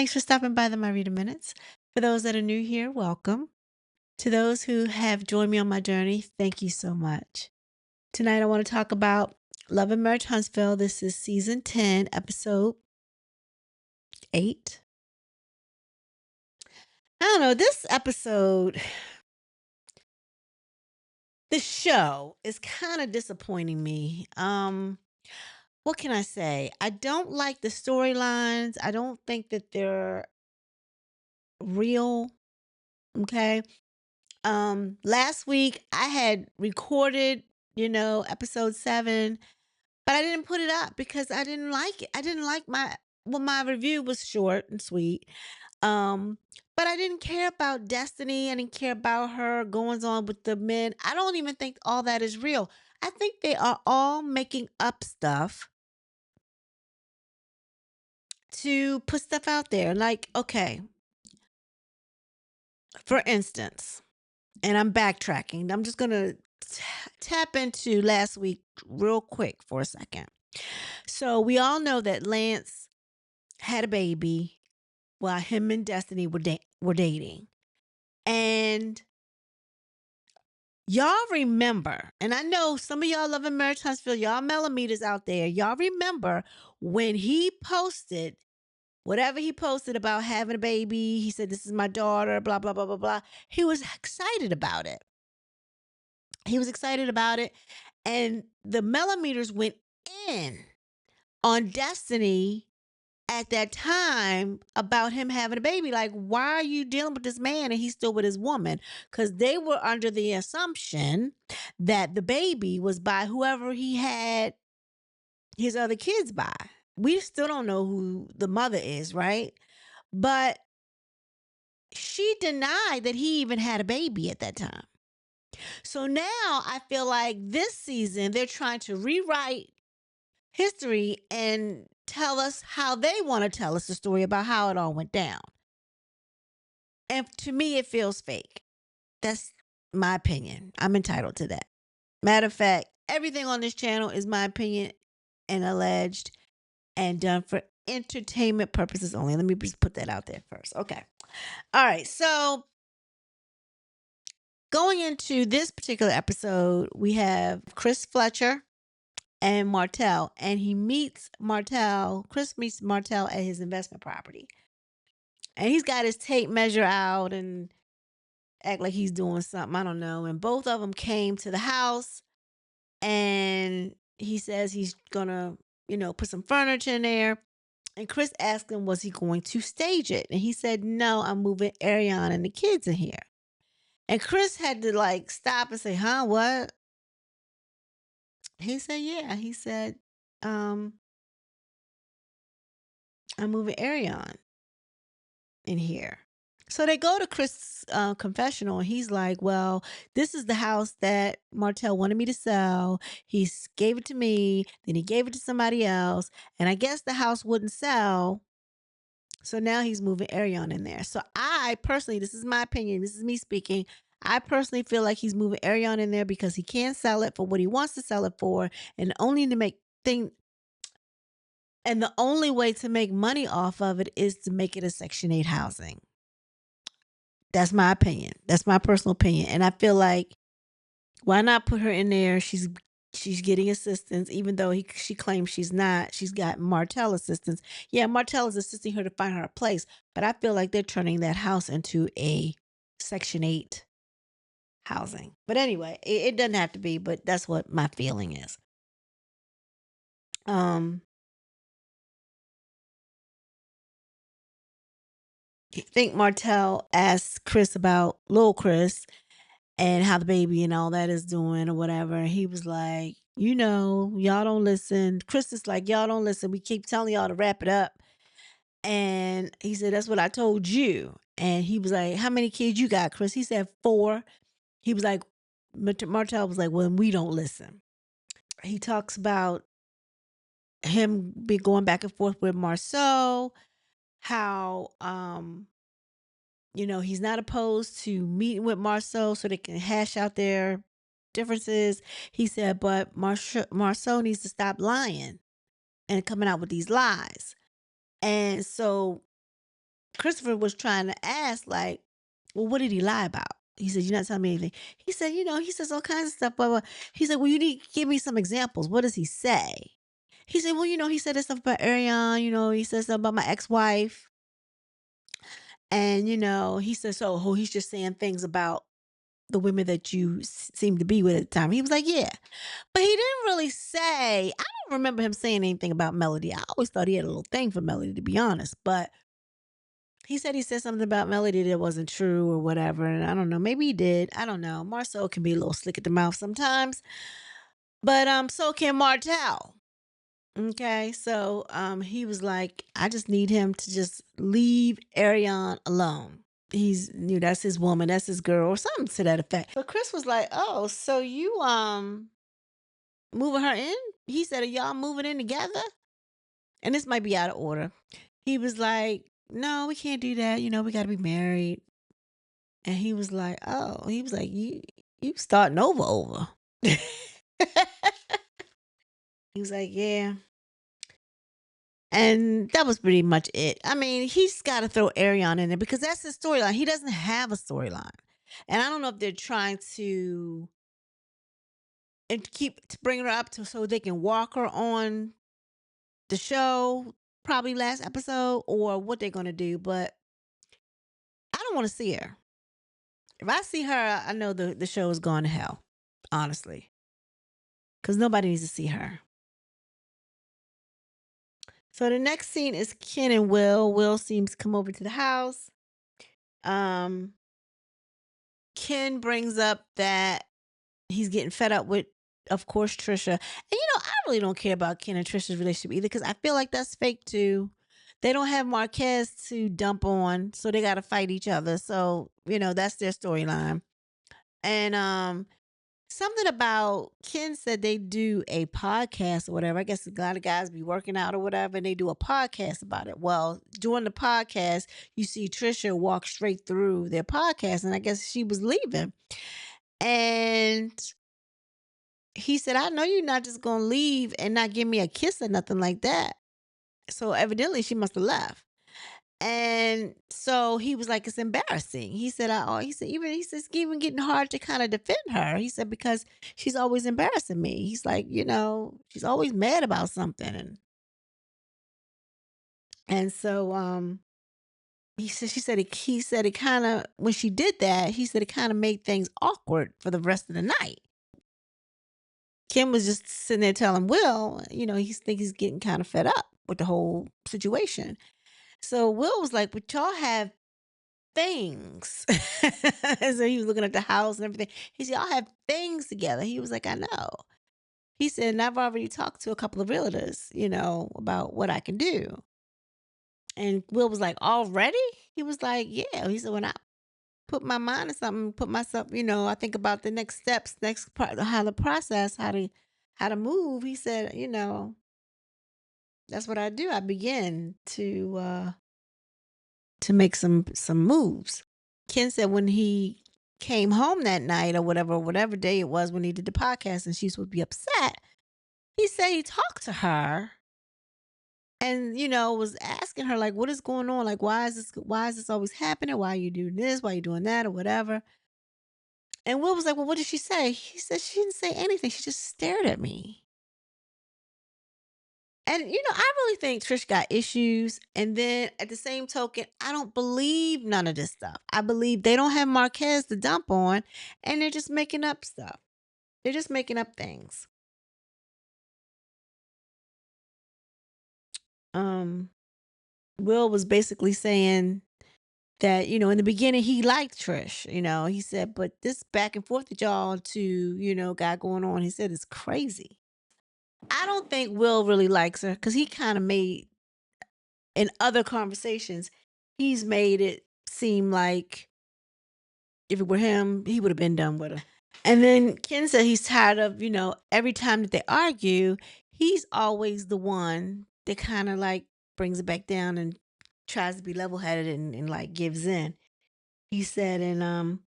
Thanks for stopping by the My Reader Minutes. For those that are new here, welcome. To those who have joined me on my journey, thank you so much. Tonight, I want to talk about Love and Marriage Huntsville. This is season 10, episode 8. I don't know, this episode, the show is kind of disappointing me. What can I say? I don't like the storylines. I don't think that they're real. Okay. Last week I had recorded, episode 7, but I didn't put it up because I didn't like it. I didn't like my review was short and sweet. Um, but I didn't care about Destiny. I didn't care about her goings on with the men. I don't even think all that is real. I think they are all making up stuff to put stuff out there. Like, okay, for instance, and I'm backtracking. I'm just going to tap into last week real quick for a second. So we all know that Lance had a baby while him and Destiny were dating. And y'all remember, and I know some of y'all love in Marriage Huntsville, y'all millimeters out there, y'all remember when he posted whatever he posted about having a baby. He said, "This is my daughter, blah, blah, blah, blah, blah." He was excited about it. He was excited about it. And the millimeters went in on Destiny at that time about him having a baby. Like, why are you dealing with this man and he's still with his woman? Because they were under the assumption that the baby was by whoever he had his other kids by. We still don't know who the mother is, right? But she denied that he even had a baby at that time. So now I feel like this season they're trying to rewrite history and tell us how they want to tell us the story about how it all went down. And to me, it feels fake. That's my opinion. I'm entitled to that. Matter of fact, everything on this channel is my opinion and alleged and done for entertainment purposes only. Let me just put that out there first. Okay. All right. So going into this particular episode, we have Chris Fletcher and Martell, and Chris meets Martell at his investment property. And he's got his tape measure out and act like he's doing something. I don't know. And both of them came to the house and he says he's going to, put some furniture in there. And Chris asked him, was he going to stage it? And he said, no, I'm moving Ariana and the kids in here. And Chris had to like stop and say, huh, what? He said, yeah. He said, I'm moving Ariana in here. So they go to Chris' confessional, and he's like, well, this is the house that Martell wanted me to sell. He gave it to me, then he gave it to somebody else, and I guess the house wouldn't sell. So now he's moving Ariana in there. So I personally, this is my opinion, this is me speaking, I personally feel like he's moving Ariana in there because he can't sell it for what he wants to sell it for, and only to make thing. And the only way to make money off of it is to make it a Section 8 housing. That's my opinion. That's my personal opinion. And I feel like why not put her in there? She's getting assistance, even though she claims she's not. She's got Martell assistance. Yeah, Martell is assisting her to find her a place. But I feel like they're turning that house into a Section 8 housing. But anyway, it doesn't have to be, but that's what my feeling is. I think Martell asked Chris about little Chris and how the baby and all that is doing or whatever. And he was like, y'all don't listen. Chris is like, y'all don't listen. We keep telling y'all to wrap it up. And he said, that's what I told you. And he was like, how many kids you got, Chris? He said 4. He was like, Martell was like, well, we don't listen. He talks about him be going back and forth with Marceau, how, he's not opposed to meeting with Marceau so they can hash out their differences. He said, but Marceau needs to stop lying and coming out with these lies. And so Christopher was trying to ask, like, well, what did he lie about? He said, "You're not telling me anything." He said, he says all kinds of stuff, blah, blah. He said, "Well, you need to give me some examples. What does he say?" He said, "Well, he said this stuff about Ariane, he said something about my ex-wife. And, he said, so he's just saying things about the women that you seem to be with at the time." He was like, "Yeah." But he didn't really say, I don't remember him saying anything about Melody. I always thought he had a little thing for Melody, to be honest. But he said something about Melody that wasn't true or whatever. And I don't know. Maybe he did. I don't know. Marcel can be a little slick at the mouth sometimes. But so can Martell. Okay. So he was like, I just need him to just leave Ariane alone. That's his woman, that's his girl, or something to that effect. But Chris was like, "Oh, so you moving her in?" He said, "Are y'all moving in together?" And this might be out of order. He was like, "No, we can't do that. We got to be married." And he was like, "Oh," he was like, "You starting over." He was like, "Yeah." And that was pretty much it. I mean, he's got to throw Ariane in there because that's his storyline. He doesn't have a storyline. And I don't know if they're trying to and keep to bring her up to so they can walk her on the show, probably last episode, or what they're gonna do. But I don't want to see her. If I see her, I know the show is going to hell. Honestly, because nobody needs to see her. So the next scene is Ken and Will. Will seems to come over to the house. Um, Ken brings up that he's getting fed up with, of course, Trisha. And I really don't care about Ken and Trisha's relationship either because I feel like that's fake too. They don't have Marquez to dump on, so they got to fight each other. So that's their storyline. And something about Ken said they do a podcast or whatever. I guess a lot of guys be working out or whatever, and they do a podcast about it. Well, during the podcast, you see Trisha walk straight through their podcast, and I guess she was leaving. And he said, "I know you're not just gonna leave and not give me a kiss or nothing like that." So evidently she must have left. And so he was like, "It's embarrassing." He said, he says it's even getting hard to kind of defend her. He said, because she's always embarrassing me. He's like, she's always mad about something. And so he said it kind of, when she did that, he said it kind of made things awkward for the rest of the night. Kim was just sitting there telling Will, he's getting kind of fed up with the whole situation. So Will was like, "But y'all have things." So he was looking at the house and everything. He said, "Y'all have things together." He was like, "I know." He said, "And I've already talked to a couple of realtors, about what I can do." And Will was like, "Already?" He was like, "Yeah." He said, "When I put my mind to something, put myself, I think about the next steps, next part, how the process, how to move." He said, "That's what I do. I begin to make some moves." Ken said when he came home that night or whatever day it was when he did the podcast and she would be upset, he said he talked to her and was asking her like, what is going on? Like, why is this always happening? Why are you doing this? Why are you doing that or whatever? And Will was like, "Well, what did she say?" He said she didn't say anything. She just stared at me. And I really think Trish got issues. And then at the same token, I don't believe none of this stuff. I believe they don't have Marquez to dump on, and they're just making up stuff. They're just making up things. Um, Will was basically saying that, in the beginning he liked Trish. He said, but this back and forth that y'all two, got going on, he said it's crazy. I don't think Will really likes her because he kind of made in other conversations, he's made it seem like if it were him, he would have been done with her. And then Ken said he's tired of, every time that they argue, he's always the one that kind of like brings it back down and tries to be level headed and like gives in. He said, and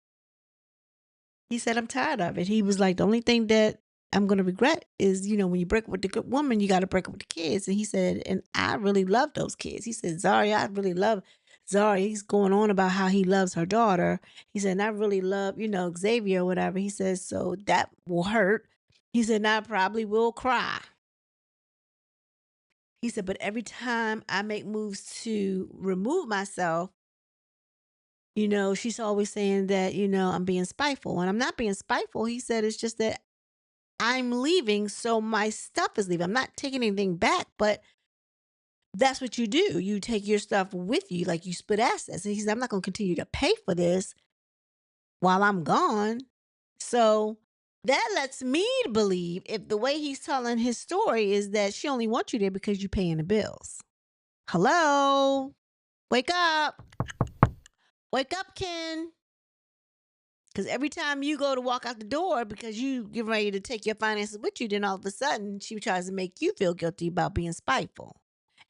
he said, "I'm tired of it." He was like, "The only thing that I'm going to regret is, when you break up with the good woman, you got to break up with the kids." And he said, "And I really love those kids." He said, "Zaria, I really love Zara, he's going on about how he loves her daughter. He said, and I really love, Xavier or whatever. He says, so that will hurt. He said, and I probably will cry. He said, but every time I make moves to remove myself, she's always saying that, I'm being spiteful. And I'm not being spiteful. He said, it's just that I'm leaving, so my stuff is leaving. I'm not taking anything back, but that's what you do. You take your stuff with you, like you split assets. And he said, I'm not going to continue to pay for this while I'm gone. So that lets me believe if the way he's telling his story is that she only wants you there because you're paying the bills. Hello? Wake up. Wake up, Ken. Because every time you go to walk out the door because you get ready to take your finances with you, then all of a sudden she tries to make you feel guilty about being spiteful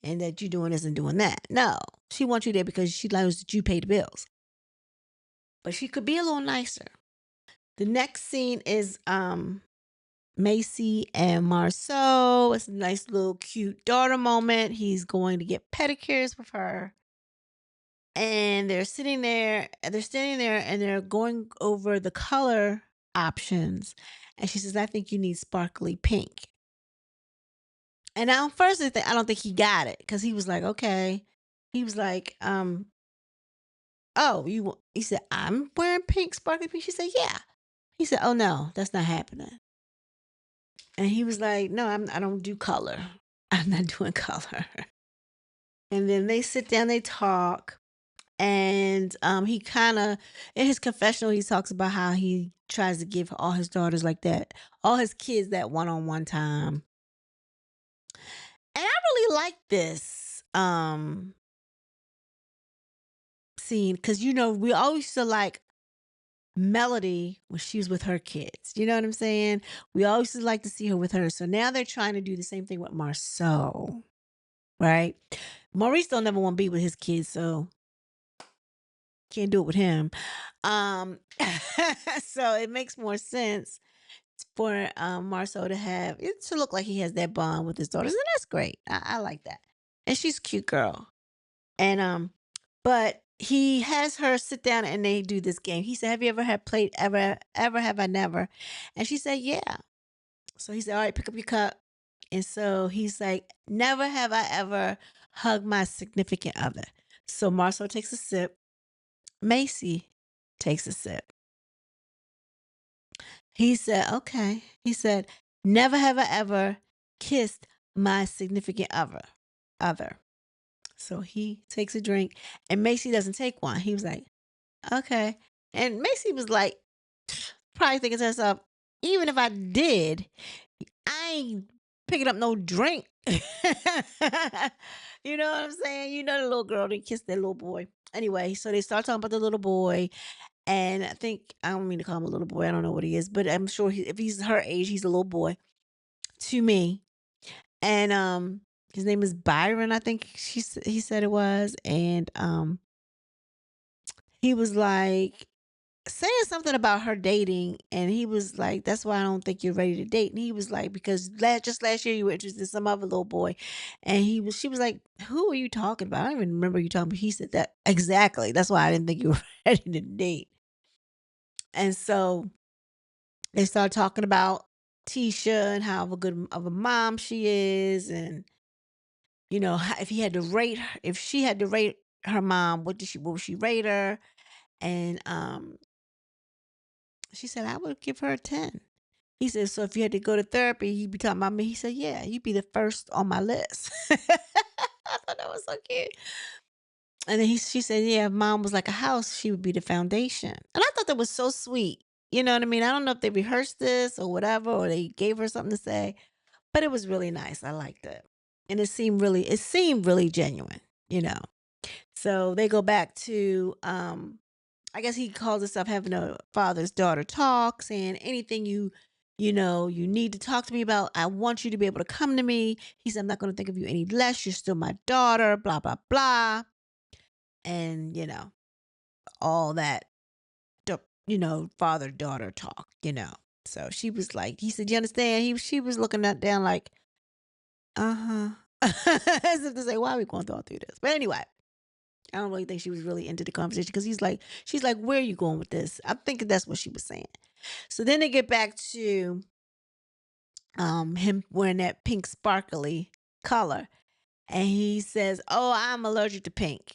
and that you're doing this and doing that. No, she wants you there because she knows that you pay the bills. But she could be a little nicer. The next scene is Macy and Marceau. It's a nice little cute daughter moment. He's going to get pedicures with her. And they're standing there and they're going over the color options. And she says, I think you need sparkly pink. And now first I don't think he got it because he was like, okay. He was like, oh, he said, I'm wearing pink, sparkly pink. She said, yeah. He said, oh no, that's not happening. And he was like, no, I don't do color. I'm not doing color. And then they sit down, they talk. And he kind of, in his confessional, he talks about how he tries to give all his daughters like that, all his kids that one-on-one time. And I really like this scene because, we always used to like Melody when she was with her kids. You know what I'm saying? We always used to like to see her with her. So now they're trying to do the same thing with Marceau, right? Maurice don't never want to be with his kids, so can't do it with him. So it makes more sense for Marceau to have it to look like he has that bond with his daughters, and that's great. I like that, and she's a cute girl. And but he has her sit down and they do this game. He said, "Have you ever had played ever have I never?" And she said, "Yeah." So he said, "All right, pick up your cup." And so he's like, "Never have I ever hugged my significant other." So Marceau takes a sip. Macy takes a sip. He said, okay. He said, never have I ever kissed my significant other. So he takes a drink and Macy doesn't take one. He was like, okay. And Macy was like, probably thinking to herself, even if I did, I ain't picking up no drink. You know what I'm saying? The little girl didn't kiss that little boy. Anyway, so they start talking about the little boy. And I don't mean to call him a little boy. I don't know what he is, but I'm sure if he's her age, he's a little boy to me. And his name is Byron, I think he said it was. And he was like saying something about her dating, and he was like, "That's why I don't think you're ready to date." And he was like, "Because just last year you were interested in some other little boy," and she was like, "Who are you talking about? I don't even remember you talking." But he said that exactly. That's why I didn't think you were ready to date. And so they started talking about Tisha and how good of a mom she is, and if if she had to rate her mom, what would she rate her? And she said, I would give her a 10. He said, so if you had to go to therapy, you'd be talking about me. He said, yeah, you'd be the first on my list. I thought that was so cute. And then she said, yeah, if mom was like a house, she would be the foundation. And I thought that was so sweet. You know what I mean? I don't know if they rehearsed this or whatever, or they gave her something to say, but it was really nice. I liked it. And it seemed really genuine, you know. So they go back to I guess he calls himself having a father's daughter talk, saying anything you need to talk to me about. I want you to be able to come to me. He said, I'm not going to think of you any less. You're still my daughter, blah, blah, blah. And, all that, father daughter talk. So she was like, he said, you understand? She was looking down like, uh huh. As if to say, why are we going through this? But anyway, I don't really think she was really into the conversation because she's like, where are you going with this? I'm thinking that's what she was saying. So then they get back to him wearing that pink sparkly color. And he says, "Oh, I'm allergic to pink."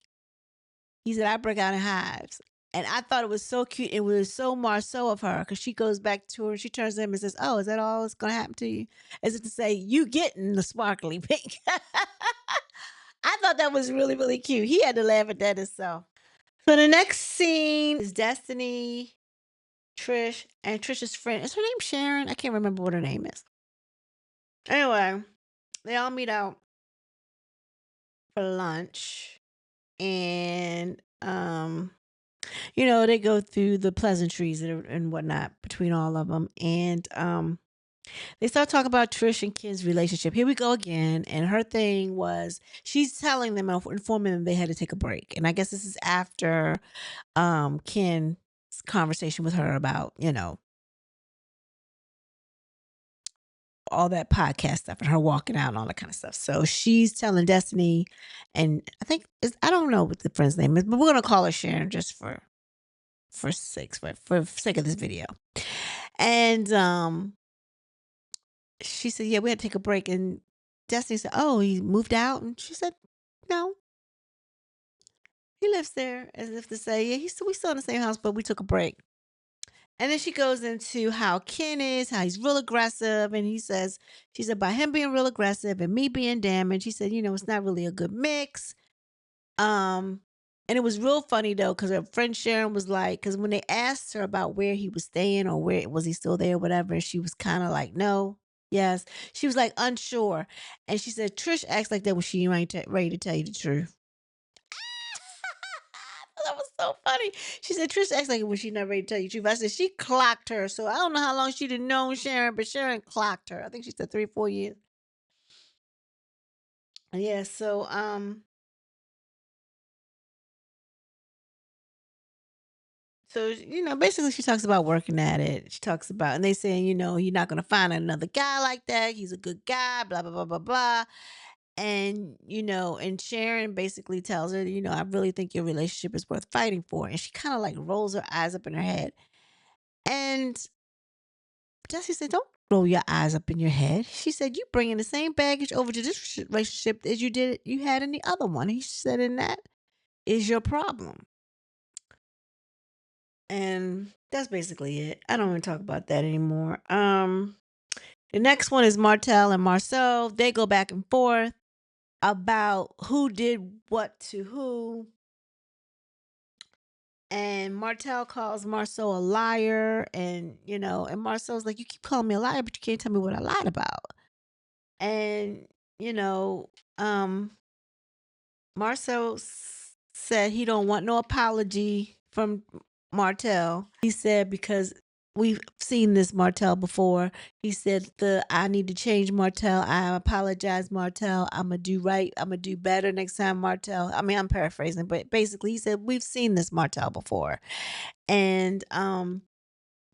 He said, "I break out in hives." And I thought it was so cute. It was so Marceau of her because she goes back to her and she turns to him and says, "Oh, is that all that's going to happen to you?" As if to say, "You getting the sparkly pink." I thought that was really, really cute. He had to laugh at that himself. So the next scene is Destiny, Trish, and Trish's friend. Is her name Sharon? I can't remember what her name is. Anyway, they all meet out for lunch and they go through the pleasantries and whatnot between all of them. And they start talking about Trish and Ken's relationship. Here we go again. And her thing was she's telling them, informing them they had to take a break. And I guess this is after Ken's conversation with her about, all that podcast stuff and her walking out and all that kind of stuff. So she's telling Destiny, and I don't know what the friend's name is, but we're gonna call her Sharon just for sake of this video. And she said, "Yeah, we had to take a break." And Destiny said, "Oh, he moved out," and she said, "No, he lives there," as if to say, "Yeah, we still in the same house, but we took a break." And then she goes into how Ken is, how he's real aggressive. And she said, by him being real aggressive and me being damaged, he said, it's not really a good mix. Um, and it was real funny though, because her friend Sharon was like, because when they asked her about where he was staying or where was he still there, or whatever, she was kind of like, no, yes. She was like unsure. And she said, Trish acts like that when she ain't ready to tell you the truth. That was so funny. She said Trish acts like it when she not ready to tell you the truth. I said she clocked her. So I don't know how long she didn't know Sharon, but Sharon clocked her. I think she said 3 or 4 years. Yeah. So basically she talks about working at it. She talks about, and they saying, you're not gonna find another guy like that. He's a good guy. Blah blah blah blah blah. And and Sharon basically tells her, I really think your relationship is worth fighting for. And she kind of like rolls her eyes up in her head. And Jessie said, "Don't roll your eyes up in your head." She said, "You bringing the same baggage over to this relationship as you had in the other one." He said, "And that is your problem." And that's basically it. I don't want to talk about that anymore. The next one is Martell and Marceau. They go back and forth about who did what to who. And Martell calls Marceau a liar, and Marceau's like, "You keep calling me a liar, but you can't tell me what I lied about." And, you know, um, Marcel said he don't want no apology from Martell. He said because we've seen this Martell before. He said I need to change Martell. I apologize, Martell. I'm gonna do right. I'm gonna do better next time, Martell. I mean, I'm paraphrasing, but basically he said we've seen this Martell before. And he ain't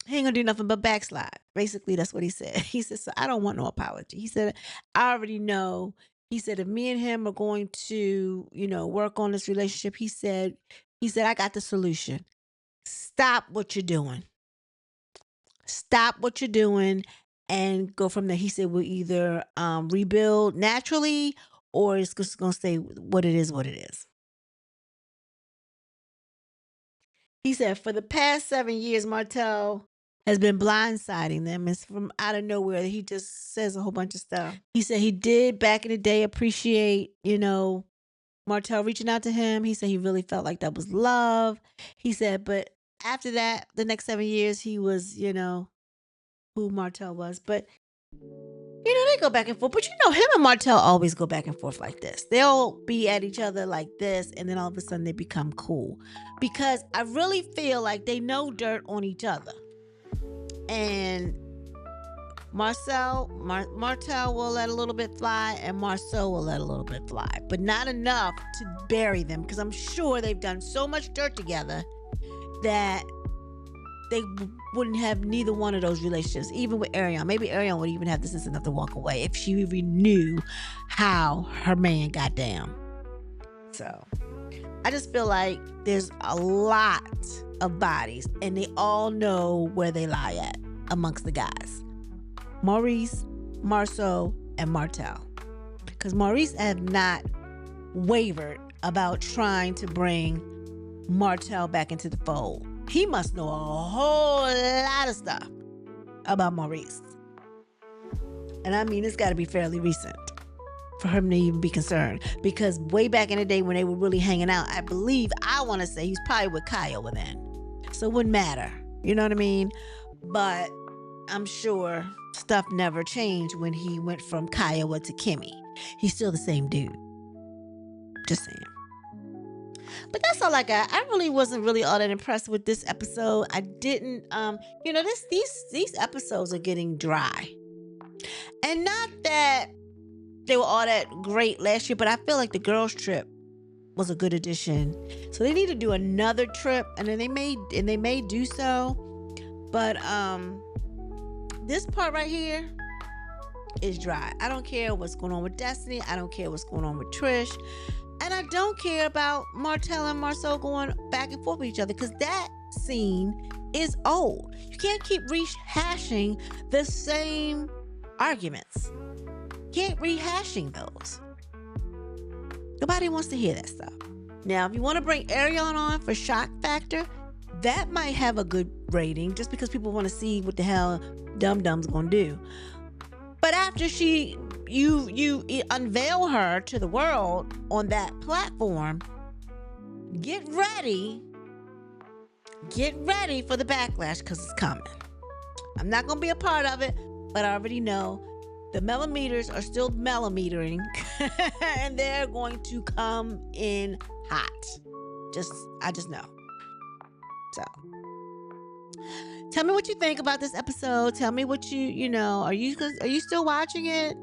gonna do nothing but backslide. Basically, that's what he said. He said, "So I don't want no apology." He said, "I already know." He said, "If me and him are going to, work on this relationship," he said, "I got the solution. Stop what you're doing. Stop what you're doing and go from there." He said, "We'll either rebuild naturally or it's just gonna stay what it is, what it is." He said, "For the past 7 years, Martell has been blindsiding them. It's from out of nowhere. He just says a whole bunch of stuff." He said he did back in the day appreciate, Martell reaching out to him. He said he really felt like that was love. He said, but after that, the next 7 years, he was, who Martell was. But, they go back and forth. But, him and Martell always go back and forth like this. They'll be at each other like this, and then all of a sudden they become cool. Because I really feel like they know dirt on each other. And Martell will let a little bit fly, and Marceau will let a little bit fly, but not enough to bury them, because I'm sure they've done so much dirt together that they wouldn't have neither one of those relationships. Even with Ariane, maybe Ariane would even have the sense enough to walk away if she even knew how her man got down. So, I just feel like there's a lot of bodies and they all know where they lie at amongst the guys. Maurice, Marceau, and Martel. Because Maurice have not wavered about trying to bring Martel back into the fold. He must know a whole lot of stuff about Maurice. And I mean, it's got to be fairly recent for him to even be concerned. Because way back in the day when they were really hanging out, I want to say he was probably with Kiowa then. So it wouldn't matter. You know what I mean? But I'm sure stuff never changed when he went from Kiowa to Kimmy. He's still the same dude. Just saying. But that's all I got. I really wasn't really all that impressed with this episode. I didn't these episodes are getting dry. And not that they were all that great last year, but I feel like the girls trip was a good addition. So they need to do another trip, and then they may do so. But this part right here is dry. I don't care what's going on with Destiny. I don't care what's going on with Trish. And I don't care about Martel and Marceau going back and forth with each other, because that scene is old. You can't keep rehashing the same arguments. Can't rehashing those. Nobody wants to hear that stuff. Now, if you want to bring Ariel on for shock factor, that might have a good rating just because people want to see what the hell Dum Dum's gonna do. But after you unveil her to the world on that platform, get ready for the backlash, because it's coming. I'm not gonna be a part of it, but I already know the millimeters are still millimetering and they're going to come in hot. I just know. So tell me what you think about this episode. Tell me what are you still watching it?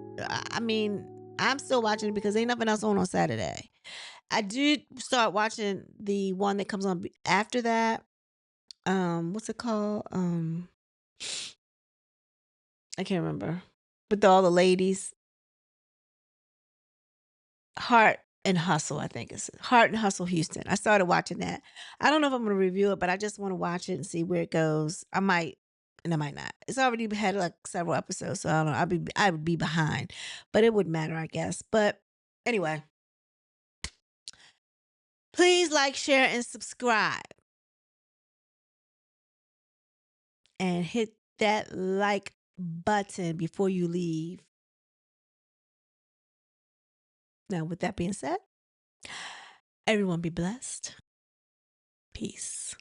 I mean, I'm still watching it because ain't nothing else on Saturday. I did start watching the one that comes on after that. What's it called? I can't remember. With all the ladies. Heart and Hustle, I think it's Heart and Hustle Houston. I started watching that. I don't know if I'm going to review it, but I just want to watch it and see where it goes. I might, and I might not. It's already had like several episodes, so I don't know. I would be behind, but it wouldn't matter, I guess. But anyway, please like, share, and subscribe, and hit that like button before you leave. Now, with that being said, everyone be blessed. Peace.